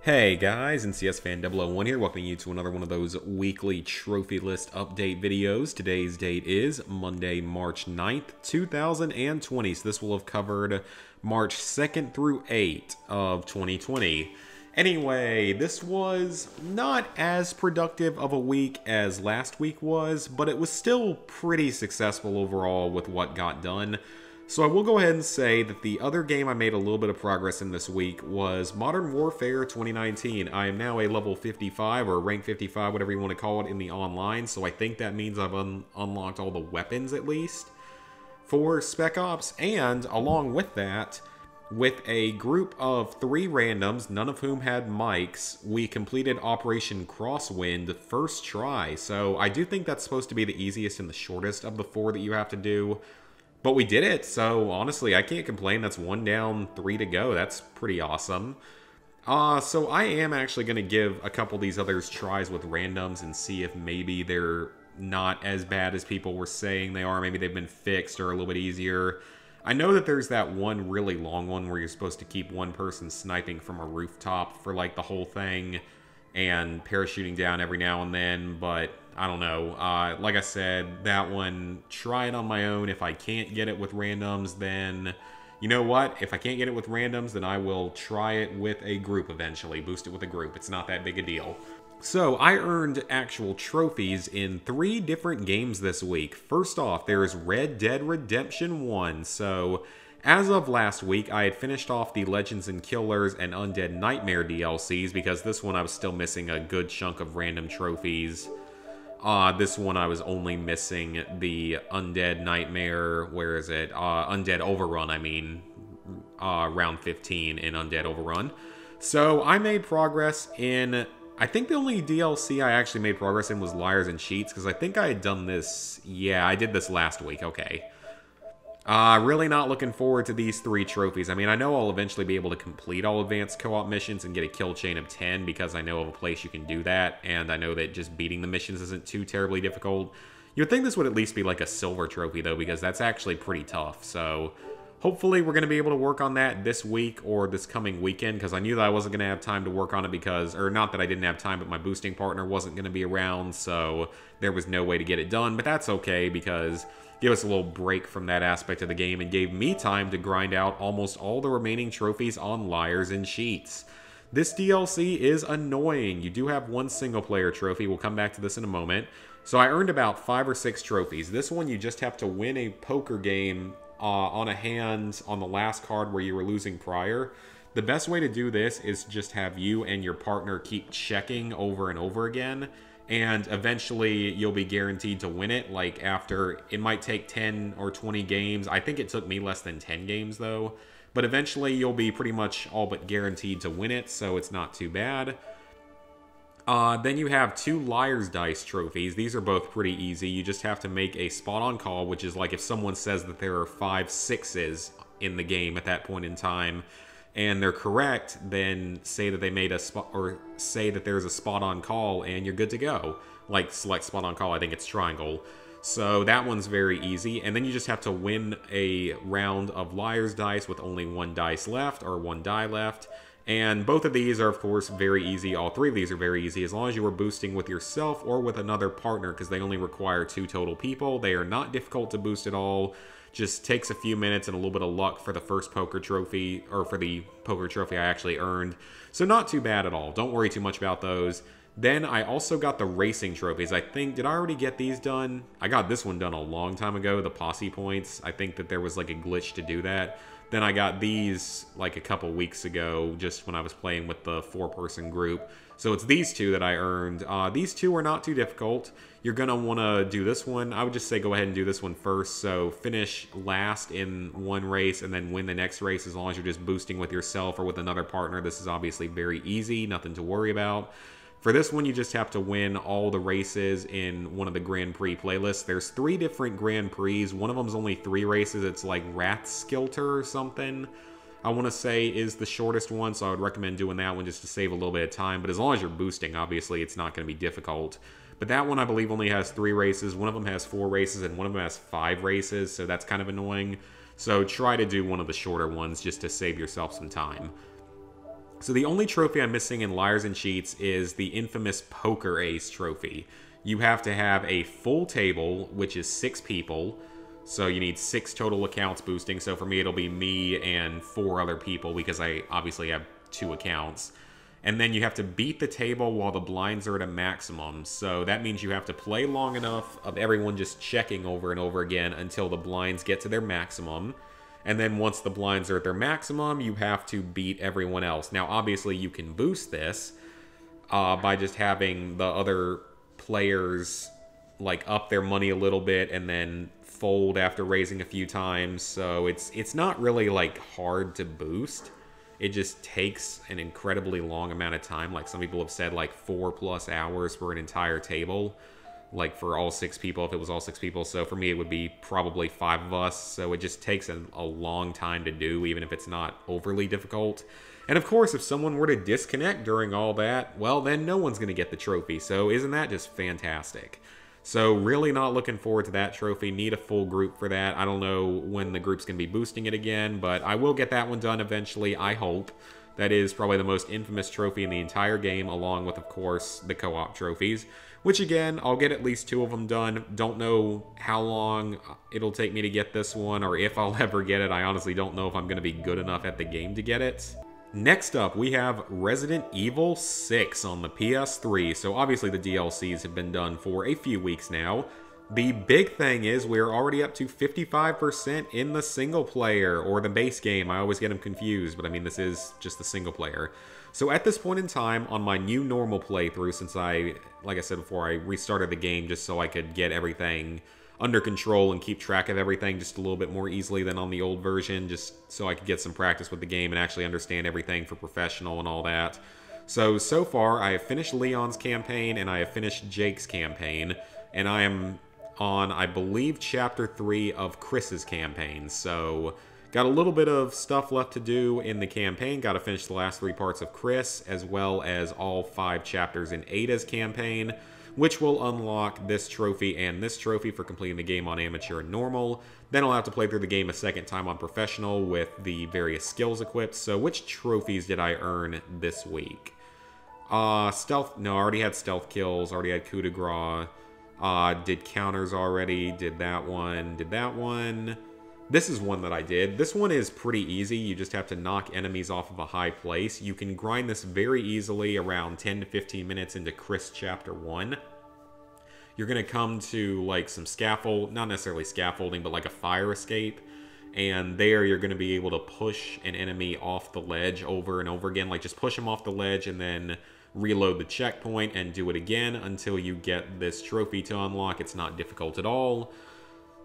Hey guys, NCS Fan 001 here, welcoming you to another one of those weekly trophy list update videos. Today's date is Monday, March 9th, 2020, so this will have covered March 2nd through 8th of 2020. Anyway, this was not as productive of a week as last week was, but it was still pretty successful overall with what got done. So I will go ahead and say that the other game I made a little bit of progress in this week was Modern Warfare 2019. I am now a level 55 or rank 55, whatever you want to call it, in the online. So I think that means I've unlocked all the weapons at least for Spec Ops. And along with that, with a group of 3 randoms, none of whom had mics, we completed Operation Crosswind first try. So I do think that's supposed to be the easiest and the shortest of the 4 that you have to do. But we did it, so honestly, I can't complain. That's 1 down, 3 to go. That's pretty awesome. So I am actually going to give a couple of these others tries with randoms and see if maybe they're not as bad as people were saying they are. Maybe they've been fixed or a little bit easier. I know that there's that one really long one where you're supposed to keep one person sniping from a rooftop for like the whole thing and parachuting down every now and then, but I don't know. Like I said, that one, try it on my own. If I can't get it with randoms, then you know what? If I can't get it with randoms, then I will try it with a group eventually. Boost it with a group. It's not that big a deal. So I earned actual trophies in 3 different games this week. First off, there is Red Dead Redemption 1. So as of last week, I had finished off the Legends and Killers and Undead Nightmare DLCs because this one I was still missing a good chunk of random trophies. This one I was only missing the Undead Nightmare, where is it? Undead Overrun, I mean, round 15 in Undead Overrun. So I made progress in, I think the only DLC I actually made progress in was Liars and Cheats, because I think I had done this, yeah, I did this last week, okay. Really not looking forward to these 3 trophies. I mean, I know I'll eventually be able to complete all advanced co-op missions and get a kill chain of 10 because I know of a place you can do that, and I know that just beating the missions isn't too terribly difficult. You'd think this would at least be like a silver trophy, though, because that's actually pretty tough, so hopefully we're going to be able to work on that this week or this coming weekend, because I knew that I wasn't going to have time to work on it because, or not that I didn't have time, but my boosting partner wasn't going to be around, so there was no way to get it done, but that's okay because give us a little break from that aspect of the game and gave me time to grind out almost all the remaining trophies on Liars and Cheats. This DLC is annoying. You do have 1 single-player trophy. We'll come back to this in a moment. So I earned about 5 or 6 trophies. This one, you just have to win a poker game on a hand on the last card where you were losing prior. The best way to do this is just have you and your partner keep checking over and over again, and eventually you'll be guaranteed to win it. Like after, it might take 10 or 20 games. I think it took me less than 10 games though, but eventually you'll be pretty much all but guaranteed to win it, so it's not too bad. Then you have 2 Liar's Dice trophies. These are both pretty easy. You just have to make a spot on call, which is like if someone says that there are 5 6s in the game at that point in time, and they're correct, then say that they made a spot, or say that there's a spot on call, and you're good to go. Like, select spot on call, I think it's triangle. So that one's very easy, and then you just have to win a round of Liar's Dice with only 1 dice left, or 1 die left. And both of these are, of course, very easy. All 3 of these are very easy, as long as you are boosting with yourself or with another partner, because they only require 2 total people. They are not difficult to boost at all. Just takes a few minutes and a little bit of luck for the first poker trophy, or for the poker trophy I actually earned. So not too bad at all. Don't worry too much about those. Then I also got the racing trophies. I think, did I already get these done? I got this one done a long time ago, the posse points. I think that there was like a glitch to do that. Then I got these like a couple weeks ago, just when I was playing with the 4-person group. So it's these 2 that I earned. These 2 are not too difficult. You're going to want to do this one. I would just say go ahead and do this one first. So finish last in one race and then win the next race as long as you're just boosting with yourself or with another partner. This is obviously very easy, nothing to worry about. For this one, you just have to win all the races in one of the Grand Prix playlists. There's 3 different Grand Prix. One of them's only 3 races. It's like Rathskilter or something, I want to say, is the shortest one, so I would recommend doing that one just to save a little bit of time. But as long as you're boosting, obviously, it's not going to be difficult. But that one, I believe, only has 3 races. One of them has 4 races, and one of them has 5 races, so that's kind of annoying. So try to do one of the shorter ones just to save yourself some time. So the only trophy I'm missing in Liars and Cheats is the infamous Poker Ace trophy. You have to have a full table, which is 6 people. So you need 6 total accounts boosting. So for me, it'll be me and 4 other people because I obviously have 2 accounts. And then you have to beat the table while the blinds are at a maximum. So that means you have to play long enough of everyone just checking over and over again until the blinds get to their maximum. And then once the blinds are at their maximum, you have to beat everyone else. Now, obviously, you can boost this by just having the other players like up their money a little bit and then fold after raising a few times. So it's not really like hard to boost. It just takes an incredibly long amount of time. Like some people have said, like 4+ hours for an entire table, like for all 6 people, if it was all 6 people. So for me, it would be probably 5 of us. So it just takes a long time to do, even if it's not overly difficult. And of course, if someone were to disconnect during all that, well, then no one's going to get the trophy. So isn't that just fantastic? So really not looking forward to that trophy. Need a full group for that. I don't know when the group's going to be boosting it again, but I will get that one done eventually, I hope. That is probably the most infamous trophy in the entire game, along with, of course, the co-op trophies. Which, again, I'll get at least 2 of them done. Don't know how long it'll take me to get this one, or if I'll ever get it. I honestly don't know if I'm going to be good enough at the game to get it. Next up, we have Resident Evil 6 on the PS3. So obviously the DLCs have been done for a few weeks now. The big thing is we're already up to 55% in the single player, or the base game. I always get them confused, but I mean, this is just the single player. So at this point in time, on my new normal playthrough, since like I said before, I restarted the game just so I could get everything under control and keep track of everything just a little bit more easily than on the old version, just so I could get some practice with the game and actually understand everything for professional and all that. So far, I have finished Leon's campaign and I have finished Jake's campaign, and I am on, I believe, Chapter 3 of Chris's campaign. So got a little bit of stuff left to do in the campaign. Got to finish the last 3 parts of Chris, as well as all 5 chapters in Ada's campaign, which will unlock this trophy and this trophy for completing the game on Amateur and Normal. Then I'll have to play through the game a second time on Professional with the various skills equipped. So which trophies did I earn this week? Stealth, no, I already had stealth kills, already had coup de grace. Did counters already, did that one. This is one that I did. This one is pretty easy. You just have to knock enemies off of a high place. You can grind this very easily around 10 to 15 minutes into Chris Chapter 1. You're going to come to like some not necessarily scaffolding, but like a fire escape. And there you're going to be able to push an enemy off the ledge over and over again. Like just push them off the ledge and then reload the checkpoint and do it again until you get this trophy to unlock. It's not difficult at all.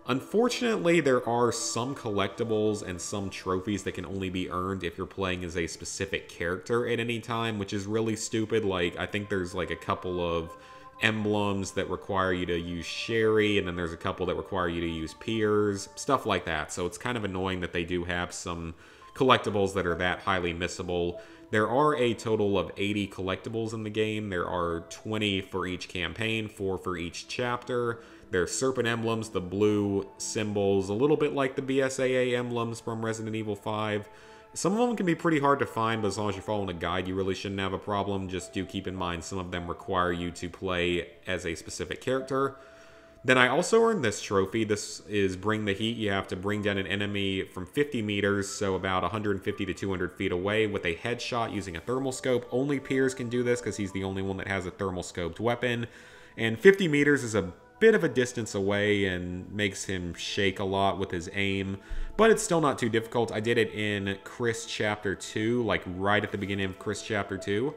Unfortunately, there are some collectibles and some trophies that can only be earned if you're playing as a specific character at any time, which is really stupid. Like, I think there's like a couple of emblems that require you to use Sherry, and then there's a couple that require you to use Piers, stuff like that. So it's kind of annoying that they do have some collectibles that are that highly missable. There are a total of 80 collectibles in the game. There are 20 for each campaign, 4 for each chapter. There's serpent emblems, the blue symbols, a little bit like the BSAA emblems from Resident Evil 5. Some of them can be pretty hard to find, but as long as you're following a guide, you really shouldn't have a problem. Just do keep in mind some of them require you to play as a specific character. Then I also earned this trophy. This is Bring the Heat. You have to bring down an enemy from 50 meters, so about 150 to 200 feet away, with a headshot using a thermal scope. Only Piers can do this because he's the only one that has a thermal scoped weapon. And 50 meters is a bit of a distance away and makes him shake a lot with his aim, but it's still not too difficult. I did it in Chris Chapter 2, like right at the beginning of Chris Chapter 2.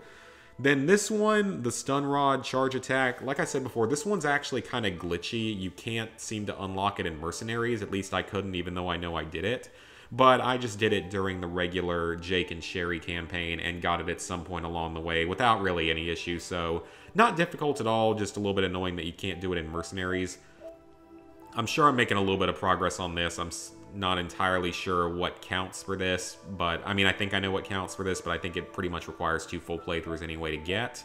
Then this one, the Stun Rod Charge Attack, like I said before, this one's actually kind of glitchy. You can't seem to unlock it in Mercenaries. At least I couldn't, even though I know I did it. But I just did it during the regular Jake and Sherry campaign and got it at some point along the way without really any issue. So not difficult at all, just a little bit annoying that you can't do it in Mercenaries. I'm sure I'm making a little bit of progress on this. I'm not entirely sure what counts for this, but I mean, I think I know what counts for this, but I think it pretty much requires 2 full playthroughs anyway to get.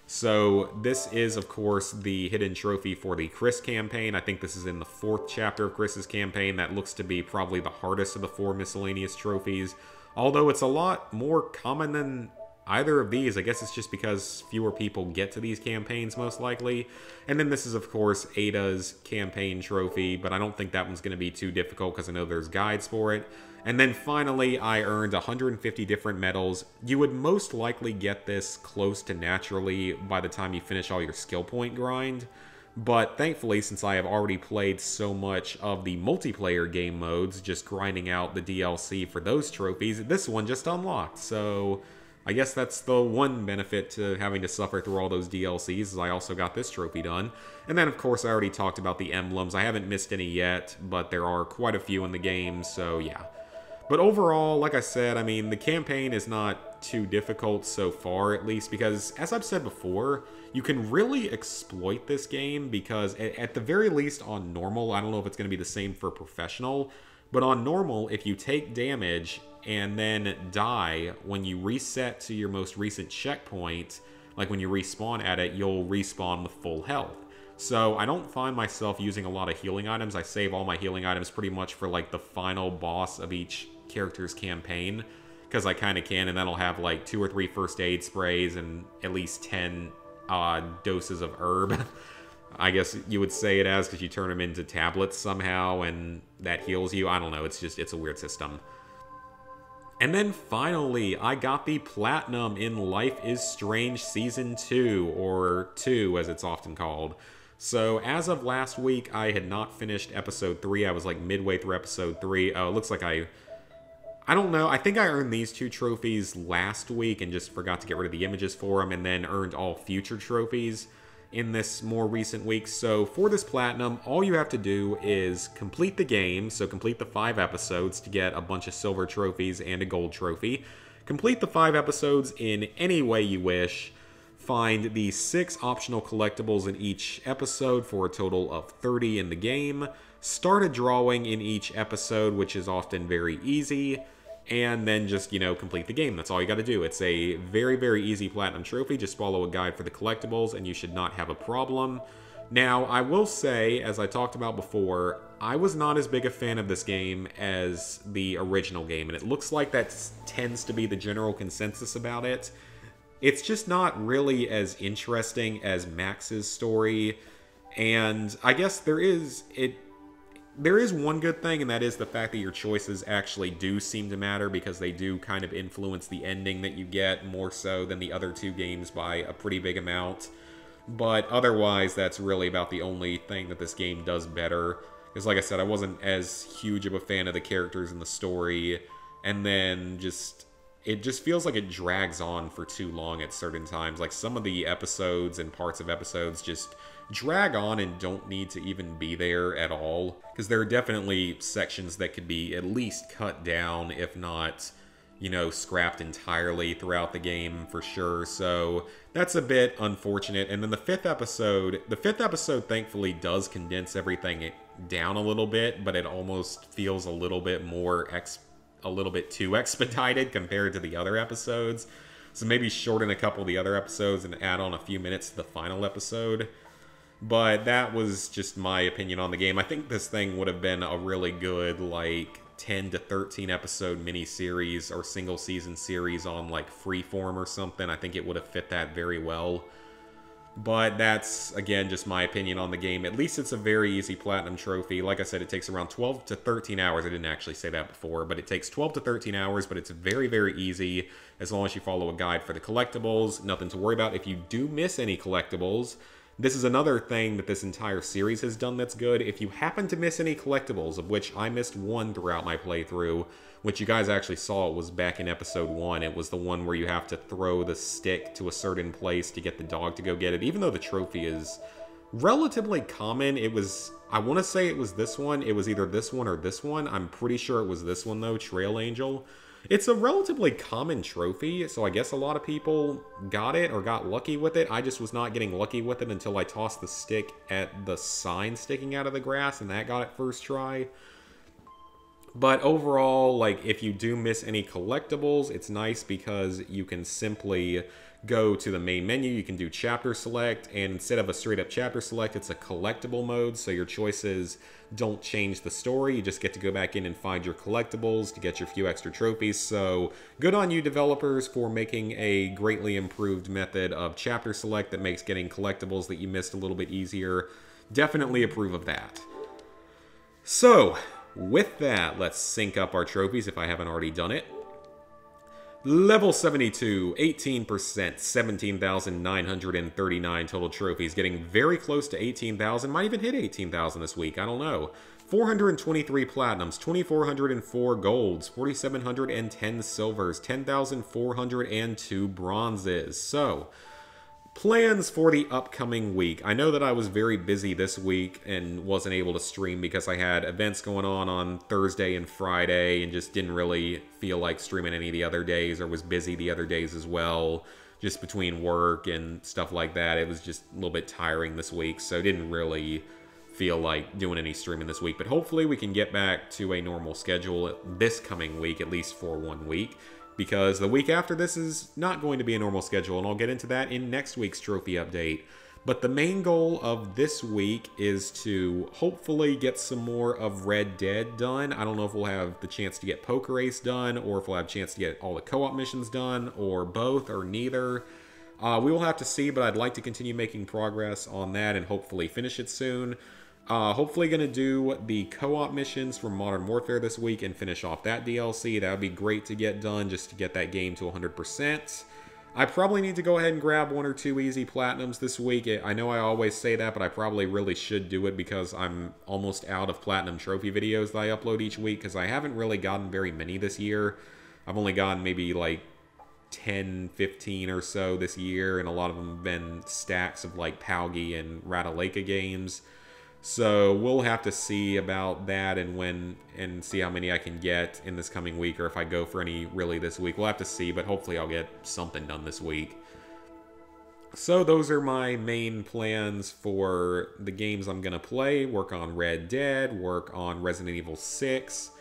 So this is, of course, the hidden trophy for the Chris campaign. I think this is in the 4th chapter of Chris's campaign. That looks to be probably the hardest of the 4 miscellaneous trophies. Although it's a lot more common than either of these. I guess it's just because fewer people get to these campaigns, most likely. And then this is, of course, Ada's campaign trophy, but I don't think that one's going to be too difficult because I know there's guides for it. And then finally, I earned 150 different medals. You would most likely get this close to naturally by the time you finish all your skill point grind. But thankfully, since I have already played so much of the multiplayer game modes, just grinding out the DLC for those trophies, this one just unlocked. So I guess that's the one benefit to having to suffer through all those DLCs, is I also got this trophy done. And then, of course, I already talked about the emblems. I haven't missed any yet, but there are quite a few in the game, so yeah. But overall, like I said, I mean, the campaign is not too difficult so far, at least, because, as I've said before, you can really exploit this game because, at the very least on normal, I don't know if it's going to be the same for professional, but on normal, if you take damage and then die, when you reset to your most recent checkpoint, like when you respawn at it, you'll respawn with full health. So I don't find myself using a lot of healing items. I save all my healing items pretty much for like the final boss of each character's campaign, because I kind of can, and then I'll have like 2 or 3 first aid sprays and at least 10 doses of herb. I guess you would say it as, because you turn them into tablets somehow and that heals you. I don't know, it's a weird system. And then finally, I got the Platinum in Life is Strange Season 2, or 2 as it's often called. So as of last week, I had not finished Episode 3. I was like midway through Episode 3. Oh, it looks like I don't know. I think I earned these 2 trophies last week and just forgot to get rid of the images for them, and then earned all future trophies in this more recent week. So for this Platinum, all you have to do is complete the game, so complete the 5 episodes to get a bunch of silver trophies and a gold trophy. Complete the 5 episodes in any way you wish. Find the 6 optional collectibles in each episode for a total of 30 in the game. Start a drawing in each episode, which is often very easy. And then just, you know, complete the game. That's all you got to do. It's a very, very easy Platinum trophy. Just follow a guide for the collectibles, and you should not have a problem. Now, I will say, as I talked about before, I was not as big a fan of this game as the original game, and it looks like that tends to be the general consensus about it. It's just not really as interesting as Max's story, and I guess there is one good thing, and that is the fact that your choices actually do seem to matter, because they do kind of influence the ending that you get more so than the other 2 games by a pretty big amount. But otherwise, that's really about the only thing that this game does better. Because like I said, I wasn't as huge of a fan of the characters and the story, and then it just feels like it drags on for too long at certain times. Like some of the episodes and parts of episodes just drag on and don't need to even be there at all, because there are definitely sections that could be at least cut down, if not, you know, scrapped entirely throughout the game for sure. So that's a bit unfortunate. And then the fifth episode thankfully does condense everything down a little bit, but it almost feels a little bit too expedited compared to the other episodes. So maybe shorten a couple of the other episodes and add on a few minutes to the final episode. But that was just my opinion on the game. I think this thing would have been a really good, like, 10 to 13 episode mini-series or single season series on, like, Freeform or something. I think it would have fit that very well. But that's, again, just my opinion on the game. At least it's a very easy Platinum trophy. Like I said, it takes around 12 to 13 hours. I didn't actually say that before, but it takes 12 to 13 hours, but it's very, very easy as long as you follow a guide for the collectibles. Nothing to worry about. If you do miss any collectibles, this is another thing that this entire series has done that's good. If you happen to miss any collectibles, of which I missed one throughout my playthrough, which you guys actually saw, it was back in episode 1. It was the one where you have to throw the stick to a certain place to get the dog to go get it. Even though the trophy is relatively common, I want to say it was this one. It was either this one or this one. I'm pretty sure it was this one, though, Trail Angel. It's a relatively common trophy, so I guess a lot of people got it or got lucky with it. I just was not getting lucky with it until I tossed the stick at the sign sticking out of the grass, and that got it first try. But overall, like, if you do miss any collectibles, it's nice because you can simply go to the main menu. You can do chapter select, and instead of a straight up chapter select, it's a collectible mode. So your choices don't change the story. You just get to go back in and find your collectibles to get your few extra trophies. So good on you, developers, for making a greatly improved method of chapter select that makes getting collectibles that you missed a little bit easier. Definitely approve of that. So with that, let's sync up our trophies if I haven't already done it. Level 72, 18%, 17,939 total trophies. Getting very close to 18,000. Might even hit 18,000 this week. I don't know. 423 platinums, 2,404 golds, 4,710 silvers, 10,402 bronzes. So, plans for the upcoming week. I know that I was very busy this week and wasn't able to stream because I had events going on Thursday and Friday and just didn't really feel like streaming any of the other days, or was busy the other days as well, just between work and stuff like that. It was just a little bit tiring this week, so didn't really feel like doing any streaming this week. But hopefully we can get back to a normal schedule this coming week, at least for 1 week. Because the week after this is not going to be a normal schedule, and I'll get into that in next week's trophy update. But the main goal of this week is to hopefully get some more of Red Dead done. I don't know if we'll have the chance to get Poker Ace done, or if we'll have a chance to get all the co-op missions done, or both, or neither. We will have to see, but I'd like to continue making progress on that and hopefully finish it soon. Hopefully going to do the co-op missions from Modern Warfare this week and finish off that DLC. That would be great to get done, just to get that game to 100%. I probably need to go ahead and grab 1 or 2 easy platinums this week. I know I always say that, but I probably really should do it because I'm almost out of platinum trophy videos that I upload each week, because I haven't really gotten very many this year. I've only gotten maybe like 10, 15 or so this year, and a lot of them have been stacks of like Palgi and Ratalaika games. So we'll have to see about that and see how many I can get in this coming week, or if I go for any really this week. We'll have to see, but hopefully I'll get something done this week. So those are my main plans for the games I'm going to play. Work on Red Dead, work on Resident Evil 6.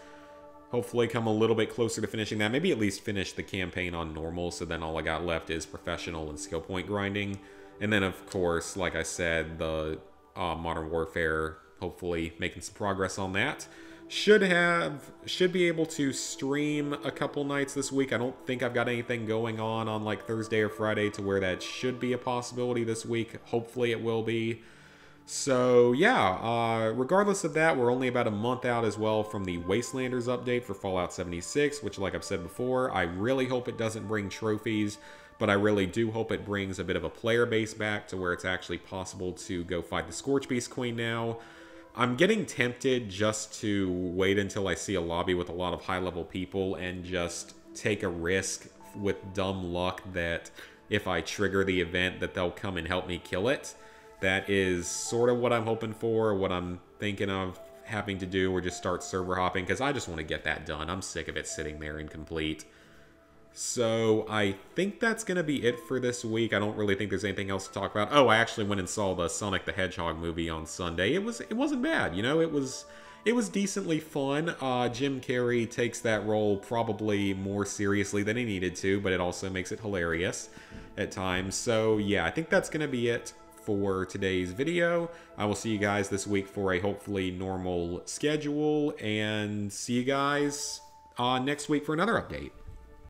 Hopefully come a little bit closer to finishing that. Maybe at least finish the campaign on normal, so then all I got left is professional and skill point grinding. And then, of course, like I said, the Modern Warfare, hopefully making some progress on that. Should be able to stream a couple nights this week. I don't think I've got anything going on like Thursday or Friday to where that should be a possibility this week. Hopefully it will be. So yeah, regardless of that, we're only about a month out as well from the Wastelanders update for Fallout 76, which, like I've said before, I really hope it doesn't bring trophies. But I really do hope it brings a bit of a player base back to where it's actually possible to go fight the Scorchbeast Queen now. I'm getting tempted just to wait until I see a lobby with a lot of high-level people and just take a risk with dumb luck that if I trigger the event that they'll come and help me kill it. That is sort of what I'm hoping for, what I'm thinking of having to do, or just start server hopping, because I just want to get that done. I'm sick of it sitting there incomplete. So I think that's going to be it for this week. I don't really think there's anything else to talk about. Oh, I actually went and saw the Sonic the Hedgehog movie on Sunday. It wasn't bad, you know. It was decently fun. Jim Carrey takes that role probably more seriously than he needed to, but it also makes it hilarious at times. So yeah, I think that's going to be it for today's video. I will see you guys this week for a hopefully normal schedule, and see you guys next week for another update.